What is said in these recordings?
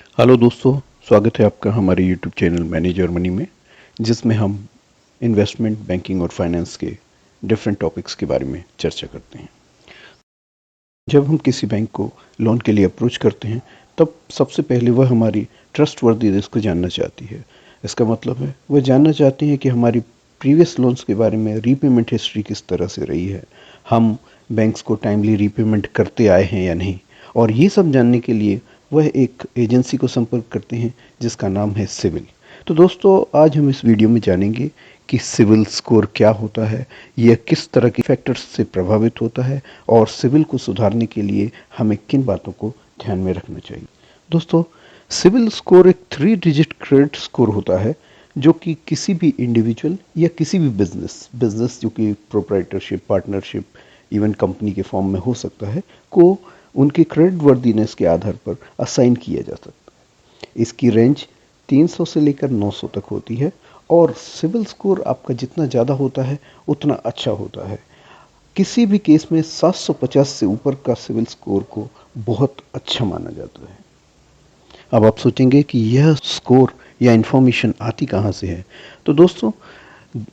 Hello दोस्तों, स्वागत है आपका हमारे यूट्यूब चैनल मैनेजर मनी में, जिसमें हम इन्वेस्टमेंट, बैंकिंग और फाइनेंस के डिफरेंट टॉपिक्स के बारे में चर्चा करते हैं। जब हम किसी बैंक को लोन के लिए अप्रोच करते हैं, तब सबसे पहले वह हमारी ट्रस्टवर्दीनेस को जानना चाहती है। इसका मतलब है वह जानना चाहती है कि हमारी प्रीवियस लोन्स के बारे में रीपेमेंट हिस्ट्री किस तरह से रही है, हम बैंक्स को टाइमली रीपेमेंट करते आए हैं या नहीं। और ये सब जानने के लिए वह एक एजेंसी को संपर्क करते हैं जिसका नाम है सिविल। तो दोस्तों, आज हम इस वीडियो में जानेंगे कि सिविल स्कोर क्या होता है, यह किस तरह के फैक्टर्स से प्रभावित होता है और सिविल को सुधारने के लिए हमें किन बातों को ध्यान में रखना चाहिए। दोस्तों, सिविल स्कोर एक 3 डिजिट क्रेडिट स्कोर होता है जो कि किसी भी इंडिविजुअल या किसी भी बिजनेस जो कि प्रोप्राइटरशिप, पार्टनरशिप, इवन कंपनी के फॉर्म में हो सकता है, को उनके क्रेडिट वर्दीनेस के आधार पर असाइन किया जा सकता है। इसकी रेंज 300 से लेकर 900 तक होती है और सिविल स्कोर आपका जितना ज़्यादा होता है उतना अच्छा होता है। किसी भी केस में 750 से ऊपर का सिविल स्कोर को बहुत अच्छा माना जाता है। अब आप सोचेंगे कि यह स्कोर या इंफॉर्मेशन आती कहाँ से है। तो दोस्तों,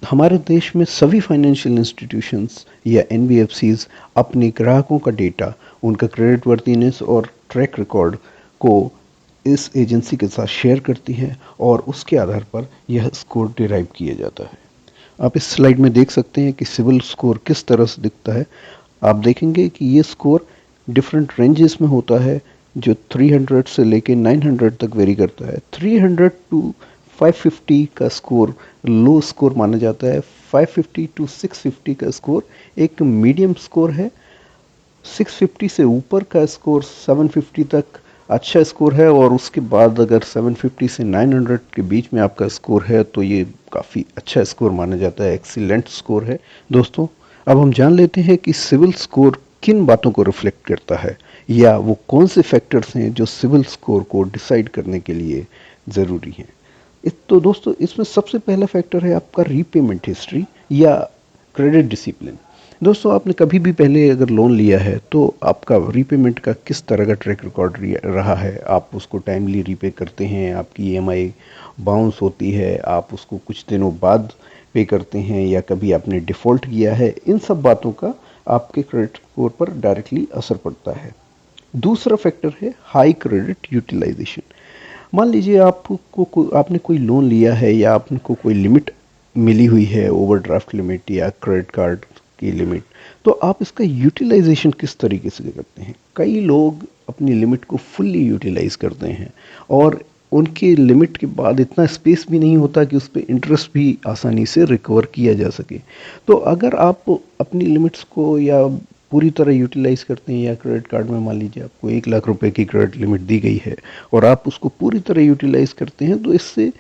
हमारे देश में सभी फाइनेंशियल इंस्टीट्यूशंस या एनबीएफसीज अपने ग्राहकों का डेटा, उनका क्रेडिट वर्दीनेस और ट्रैक रिकॉर्ड को इस एजेंसी के साथ शेयर करती है और उसके आधार पर यह स्कोर डिराइव किया जाता है। आप इस स्लाइड में देख सकते हैं कि सिविल स्कोर किस तरह से दिखता है। आप देखेंगे कि ये स्कोर डिफरेंट रेंजेस में होता है, जो 300 से लेके 900 तक वेरी करता है। 300 टू 550 का स्कोर लो स्कोर माना जाता है। 550 टू 650 का स्कोर एक मीडियम स्कोर है। 650 से ऊपर का स्कोर 750 तक अच्छा स्कोर है और उसके बाद अगर 750 से 900 के बीच में आपका स्कोर है तो ये काफ़ी अच्छा स्कोर माना जाता है, एक्सीलेंट स्कोर है। दोस्तों, अब हम जान लेते हैं कि सिविल स्कोर किन बातों को रिफ्लेक्ट करता है या वो कौन से फैक्टर्स हैं जो सिविल स्कोर को डिसाइड करने के लिए ज़रूरी हैं। तो दोस्तों, इसमें सबसे पहला फैक्टर है आपका रीपेमेंट हिस्ट्री या क्रेडिट डिसिप्लिन। दोस्तों, आपने कभी भी पहले अगर लोन लिया है तो आपका रीपेमेंट का किस तरह का ट्रैक रिकॉर्ड रहा है। आप उसको टाइमली रीपे करते हैं, आपकी ईएमआई बाउंस होती है, आप उसको कुछ दिनों बाद पे करते हैं या कभी आपने डिफ़ॉल्ट किया है। इन सब बातों का आपके क्रेडिट स्कोर पर डायरेक्टली असर पड़ता है। दूसरा फैक्टर है हाई क्रेडिट यूटिलाइजेशन। मान लीजिए आपने कोई लोन लिया है या आपको कोई लिमिट मिली हुई है, ओवरड्राफ्ट लिमिट या क्रेडिट कार्ड की लिमिट, तो आप इसका यूटिलाइजेशन किस तरीके से करते हैं। कई लोग अपनी लिमिट को फुल्ली यूटिलाइज करते हैं और उनकी लिमिट के बाद इतना स्पेस भी नहीं होता कि उस पर इंटरेस्ट भी आसानी से रिकवर किया जा सके। तो अगर आप अपनी लिमिट्स को या पूरी तरह यूटिलाइज करते हैं या क्रेडिट कार्ड में मान लीजिए आपको 1 लाख रुपए की क्रेडिट लिमिट दी गई है और आप उसको पूरी तरह यूटिलाइज करते हैं, तो इससे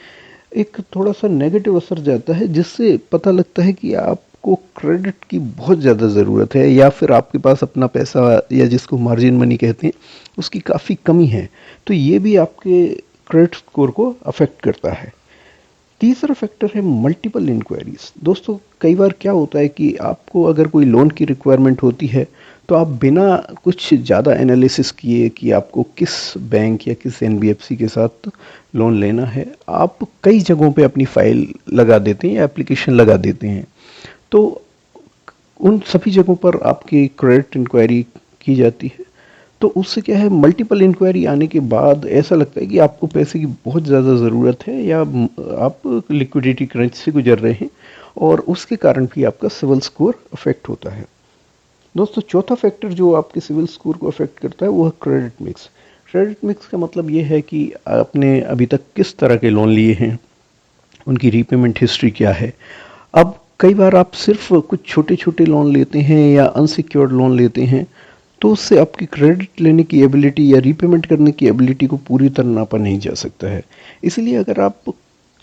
एक थोड़ा सा नेगेटिव असर जाता है, जिससे पता लगता है कि आपको क्रेडिट की बहुत ज़्यादा ज़रूरत है या फिर आपके पास अपना पैसा या जिसको मार्जिन मनी कहते हैं उसकी काफ़ी कमी है। तो ये भी आपके क्रेडिट स्कोर को अफेक्ट करता है। तीसरा फैक्टर है मल्टीपल इंक्वायरीज। दोस्तों, कई बार क्या होता है कि आपको अगर कोई लोन की रिक्वायरमेंट होती है तो आप बिना कुछ ज़्यादा एनालिसिस किए कि आपको किस बैंक या किस एनबीएफसी के साथ लोन लेना है, आप कई जगहों पे अपनी फाइल लगा देते हैं या एप्लीकेशन लगा देते हैं। तो उन सभी जगहों पर आपकी क्रेडिट इंक्वायरी की जाती है। तो उससे क्या है, मल्टीपल इंक्वायरी आने के बाद ऐसा लगता है कि आपको पैसे की बहुत ज़्यादा ज़रूरत है या आप लिक्विडिटी क्रंच से गुजर रहे हैं और उसके कारण भी आपका सिविल स्कोर अफेक्ट होता है। दोस्तों, चौथा फैक्टर जो आपके सिविल स्कोर को अफेक्ट करता है वो है क्रेडिट मिक्स। क्रेडिट मिक्स का मतलब ये है कि आपने अभी तक किस तरह के लोन लिए हैं, उनकी रीपेमेंट हिस्ट्री क्या है। अब कई बार आप सिर्फ कुछ छोटे छोटे लोन लेते हैं या अनसिक्योर्ड लोन लेते हैं, तो उससे आपकी क्रेडिट लेने की एबिलिटी या रीपेमेंट करने की एबिलिटी को पूरी तरह नापा नहीं जा सकता है। इसलिए अगर आप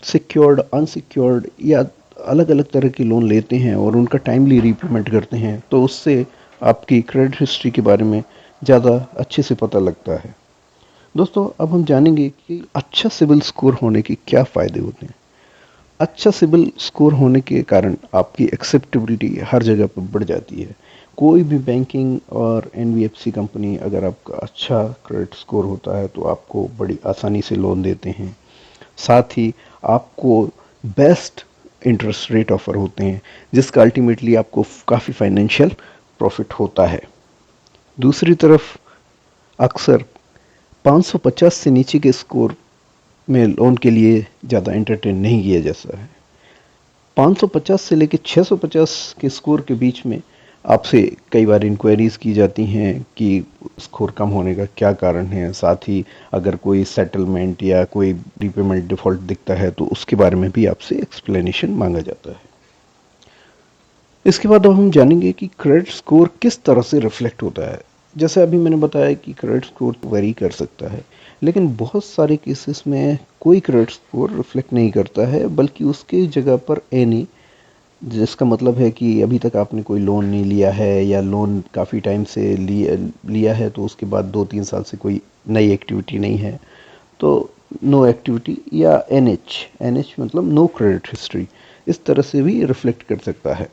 सिक्योर्ड, अनसिक्योर्ड या अलग अलग तरह के लोन लेते हैं और उनका टाइमली रीपेमेंट करते हैं, तो उससे आपकी क्रेडिट हिस्ट्री के बारे में ज़्यादा अच्छे से पता लगता है। दोस्तों, अब हम जानेंगे कि अच्छा सिविल स्कोर होने के क्या फ़ायदे होते हैं। अच्छा सिबिल स्कोर होने के कारण आपकी एक्सेप्टेबिलिटी हर जगह पर बढ़ जाती है। कोई भी बैंकिंग और एनबीएफसी कंपनी अगर आपका अच्छा क्रेडिट स्कोर होता है तो आपको बड़ी आसानी से लोन देते हैं। साथ ही आपको बेस्ट इंटरेस्ट रेट ऑफर होते हैं, जिसका अल्टीमेटली आपको काफ़ी फाइनेंशियल प्रॉफिट होता है। दूसरी तरफ अक्सर 550 से नीचे के स्कोर में लोन के लिए ज़्यादा एंटरटेन नहीं किया जाता है। 550 से लेकर 650 के स्कोर के बीच में आपसे कई बार इंक्वायरीज की जाती हैं कि स्कोर कम होने का क्या कारण है। साथ ही अगर कोई सेटलमेंट या कोई रीपेमेंट डिफ़ॉल्ट दिखता है तो उसके बारे में भी आपसे एक्सप्लेनेशन मांगा जाता है। इसके बाद अब हम जानेंगे कि क्रेडिट स्कोर किस तरह से रिफ्लेक्ट होता है। जैसे अभी मैंने बताया कि क्रेडिट स्कोर वेरी कर सकता है, लेकिन बहुत सारे केसेस में कोई क्रेडिट स्कोर रिफ्लेक्ट नहीं करता है, बल्कि उसके जगह पर एनी, जिसका मतलब है कि अभी तक आपने कोई लोन नहीं लिया है या लोन काफ़ी टाइम से लिया है तो उसके बाद 2-3 साल से कोई नई एक्टिविटी नहीं है तो नो एक्टिविटी, या एनएच, एनएच मतलब नो क्रेडिट हिस्ट्री, इस तरह से भी रिफ्लेक्ट कर सकता है।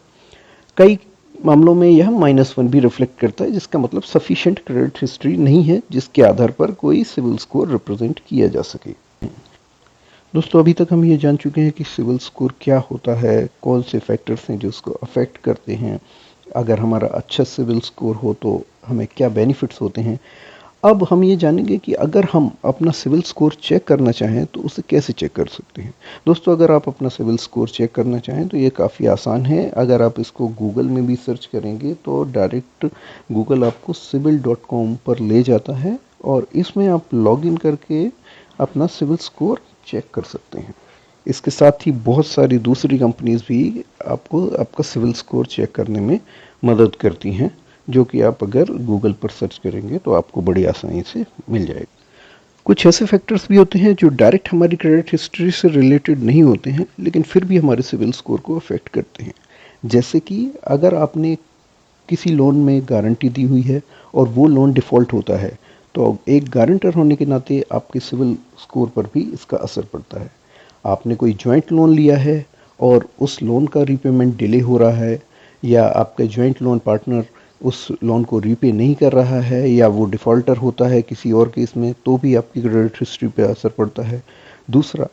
कई मामलों में यह -1 भी रिफ्लेक्ट करता है, जिसका मतलब सफिशिएंट क्रेडिट हिस्ट्री नहीं है जिसके आधार पर कोई सिविल स्कोर रिप्रेजेंट किया जा सके। दोस्तों, अभी तक हम ये जान चुके हैं कि सिविल स्कोर क्या होता है, कौन से फैक्टर्स हैं जो उसको अफेक्ट करते हैं, अगर हमारा अच्छा सिविल स्कोर हो तो हमें क्या बेनिफिट्स होते हैं। अब हम ये जानेंगे कि अगर हम अपना सिविल स्कोर चेक करना चाहें तो उसे कैसे चेक कर सकते हैं। दोस्तों, अगर आप अपना सिविल स्कोर चेक करना चाहें तो ये काफ़ी आसान है। अगर आप इसको गूगल में भी सर्च करेंगे तो डायरेक्ट गूगल आपको सिविल.com पर ले जाता है और इसमें आप लॉगिन करके अपना सिविल स्कोर चेक कर सकते हैं। इसके साथ ही बहुत सारी दूसरी कंपनीज भी आपको आपका सिविल स्कोर चेक करने में मदद करती हैं, जो कि आप अगर गूगल पर सर्च करेंगे तो आपको बड़ी आसानी से मिल जाएगा। कुछ ऐसे फैक्टर्स भी होते हैं जो डायरेक्ट हमारी क्रेडिट हिस्ट्री से रिलेटेड नहीं होते हैं, लेकिन फिर भी हमारे सिविल स्कोर को अफेक्ट करते हैं। जैसे कि अगर आपने किसी लोन में गारंटी दी हुई है और वो लोन डिफ़ॉल्ट होता है, तो एक गारंटर होने के नाते आपके सिविल स्कोर पर भी इसका असर पड़ता है। आपने कोई जॉइंट लोन लिया है और उस लोन का रीपेमेंट डिले हो रहा है, या आपका जॉइंट लोन पार्टनर उस लोन को रीपे नहीं कर रहा है, या वो डिफ़ॉल्टर होता है किसी और केस में, तो भी आपकी क्रेडिट हिस्ट्री पे असर पड़ता है। दूसरा,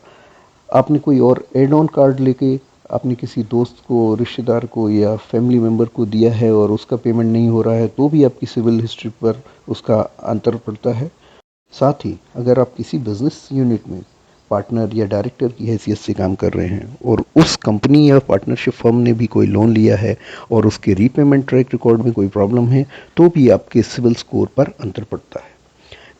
आपने कोई और एड ऑन कार्ड लेके आपने किसी दोस्त को, रिश्तेदार को या फैमिली मेम्बर को दिया है और उसका पेमेंट नहीं हो रहा है, तो भी आपकी सिविल हिस्ट्री पर उसका अंतर पड़ता है। साथ ही अगर आप किसी बिजनेस यूनिट में पार्टनर या डायरेक्टर की हैसियत से काम कर रहे हैं और उस कंपनी या पार्टनरशिप फर्म ने भी कोई लोन लिया है और उसके रीपेमेंट ट्रैक रिकॉर्ड में कोई प्रॉब्लम है, तो भी आपके सिविल स्कोर पर अंतर पड़ता है।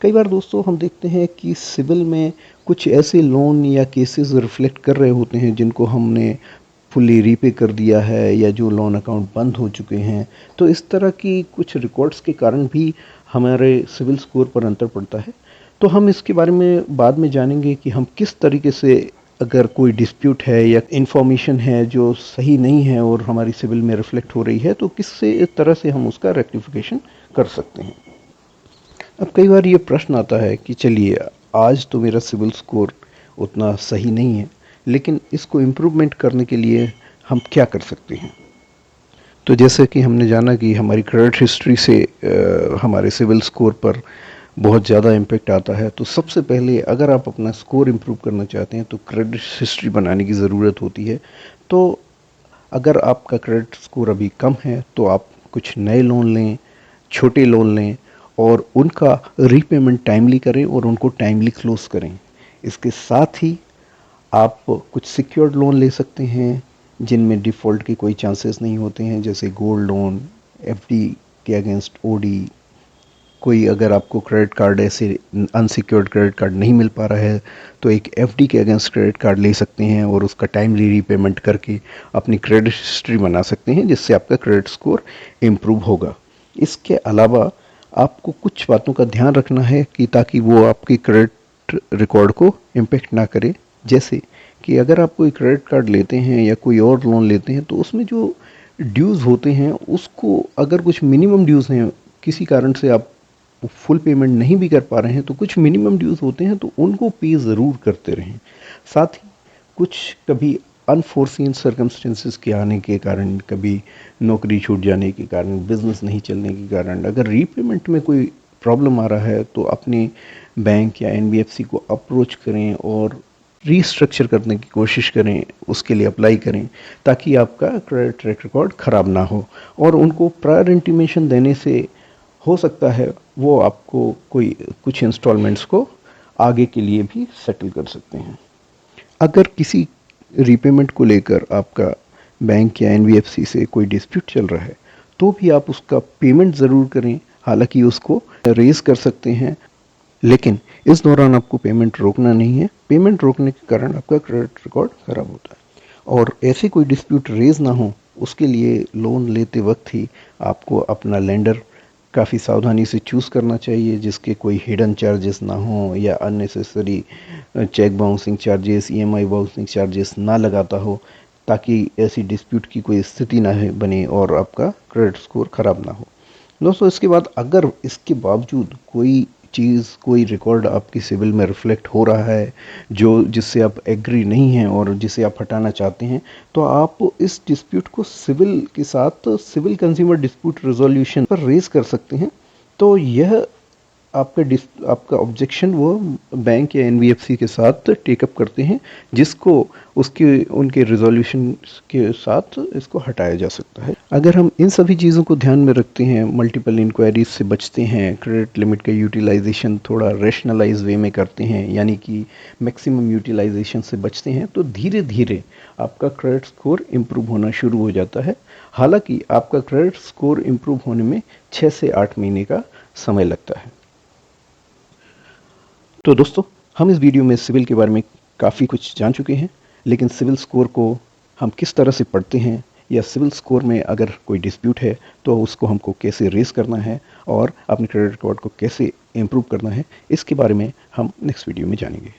कई बार दोस्तों हम देखते हैं कि सिविल में कुछ ऐसे लोन या केसेस रिफ्लेक्ट कर रहे होते हैं जिनको हमने फुल्ली रीपे कर दिया है या जो लोन अकाउंट बंद हो चुके हैं। तो इस तरह की कुछ रिकॉर्ड्स के कारण भी हमारे सिविल स्कोर पर अंतर पड़ता है। तो हम इसके बारे में बाद में जानेंगे कि हम किस तरीके से, अगर कोई डिस्प्यूट है या इंफॉर्मेशन है जो सही नहीं है और हमारी सिविल में रिफ्लेक्ट हो रही है, तो किस तरह से हम उसका रेक्टिफिकेशन कर सकते हैं। अब कई बार ये प्रश्न आता है कि चलिए, आज तो मेरा सिविल स्कोर उतना सही नहीं है, लेकिन इसको इम्प्रूवमेंट करने के लिए हम क्या कर सकते हैं। तो जैसे कि हमने जाना कि हमारी क्रेडिट हिस्ट्री से हमारे सिविल स्कोर पर बहुत ज़्यादा इम्पेक्ट आता है। तो सबसे पहले अगर आप अपना स्कोर इम्प्रूव करना चाहते हैं तो क्रेडिट हिस्ट्री बनाने की ज़रूरत होती है। तो अगर आपका क्रेडिट स्कोर अभी कम है तो आप कुछ नए लोन लें, छोटे लोन लें और उनका रीपेमेंट टाइमली करें और उनको टाइमली क्लोज करें। इसके साथ ही आप कुछ सिक्योर्ड लोन ले सकते हैं जिनमें डिफ़ॉल्ट के कोई चांसेस नहीं होते हैं, जैसे गोल्ड लोन, एफडी के अगेंस्ट ओडी। कोई अगर आपको क्रेडिट कार्ड ऐसे अनसिक्योर्ड क्रेडिट कार्ड नहीं मिल पा रहा है तो एक एफडी के अगेंस्ट क्रेडिट कार्ड ले सकते हैं और उसका टाइमली रीपेमेंट करके अपनी क्रेडिट हिस्ट्री बना सकते हैं, जिससे आपका क्रेडिट स्कोर इम्प्रूव होगा। इसके अलावा आपको कुछ बातों का ध्यान रखना है कि ताकि वो आपके क्रेडिट रिकॉर्ड को इम्पेक्ट ना करे। जैसे कि अगर आप कोई क्रेडिट कार्ड लेते हैं या कोई और लोन लेते हैं तो उसमें जो ड्यूज़ होते हैं उसको, अगर कुछ मिनिमम ड्यूज़ हैं, किसी कारण से आप फुल पेमेंट नहीं भी कर पा रहे हैं तो कुछ मिनिमम ड्यूज़ होते हैं तो उनको पे ज़रूर करते रहें। साथ ही कुछ कभी अनफोर्सीन सर्कमस्टेंसेस के आने के कारण, कभी नौकरी छूट जाने के कारण, बिजनेस नहीं चलने के कारण, अगर रीपेमेंट में कोई प्रॉब्लम आ रहा है तो अपने बैंक या एनबीएफसी को अप्रोच करें और रीस्ट्रक्चर करने की कोशिश करें, उसके लिए अप्लाई करें, ताकि आपका क्रेडिट ट्रैक रिकॉर्ड ख़राब ना हो। और उनको प्रायर इंटीमेशन देने से हो सकता है वो आपको कोई कुछ इंस्टॉलमेंट्स को आगे के लिए भी सेटल कर सकते हैं। अगर किसी रीपेमेंट को लेकर आपका बैंक या एनबीएफसी से कोई डिस्प्यूट चल रहा है तो भी आप उसका पेमेंट ज़रूर करें। हालांकि उसको रेज कर सकते हैं, लेकिन इस दौरान आपको पेमेंट रोकना नहीं है। पेमेंट रोकने के कारण आपका क्रेडिट रिकॉर्ड खराब होता है। और ऐसे कोई डिस्प्यूट रेज ना हो, उसके लिए लोन लेते वक्त ही आपको अपना लेंडर काफ़ी सावधानी से चूज़ करना चाहिए, जिसके कोई हिडन चार्जेस ना हो या unnecessary cheque bouncing charges, EMI bouncing charges ना लगाता हो, ताकि ऐसी डिस्प्यूट की कोई स्थिति ना बने और आपका क्रेडिट स्कोर ख़राब ना हो। दोस्तों, इसके बाद अगर इसके बावजूद कोई चीज़, कोई रिकॉर्ड आपकी सिविल में रिफ्लेक्ट हो रहा है जो जिससे आप एग्री नहीं हैं और जिसे आप हटाना चाहते हैं, तो आप इस डिस्प्यूट को सिविल के साथ सिविल कंज्यूमर डिस्प्यूट रेजोल्यूशन पर रेज कर सकते हैं। तो यह आपका ऑब्जेक्शन वो बैंक या एनबीएफसी के साथ टेकअप करते हैं, जिसको उनके रिजोल्यूशन के साथ इसको हटाया जा सकता है। अगर हम इन सभी चीज़ों को ध्यान में रखते हैं, मल्टीपल इंक्वायरीज से बचते हैं, क्रेडिट लिमिट का यूटिलाइजेशन थोड़ा रेशनलाइज वे में करते हैं, यानी कि मैक्सिमम यूटिलाइजेशन से बचते हैं, तो धीरे धीरे आपका क्रेडिट स्कोर इम्प्रूव होना शुरू हो जाता है। हालांकि आपका क्रेडिट स्कोर इम्प्रूव होने में 6 से 8 महीने का समय लगता है। तो दोस्तों, हम इस वीडियो में सिविल के बारे में काफ़ी कुछ जान चुके हैं, लेकिन सिविल स्कोर को हम किस तरह से पढ़ते हैं, या सिविल स्कोर में अगर कोई डिस्प्यूट है तो उसको हमको कैसे रेज करना है और अपने क्रेडिट रिकॉर्ड को कैसे इम्प्रूव करना है, इसके बारे में हम नेक्स्ट वीडियो में जानेंगे।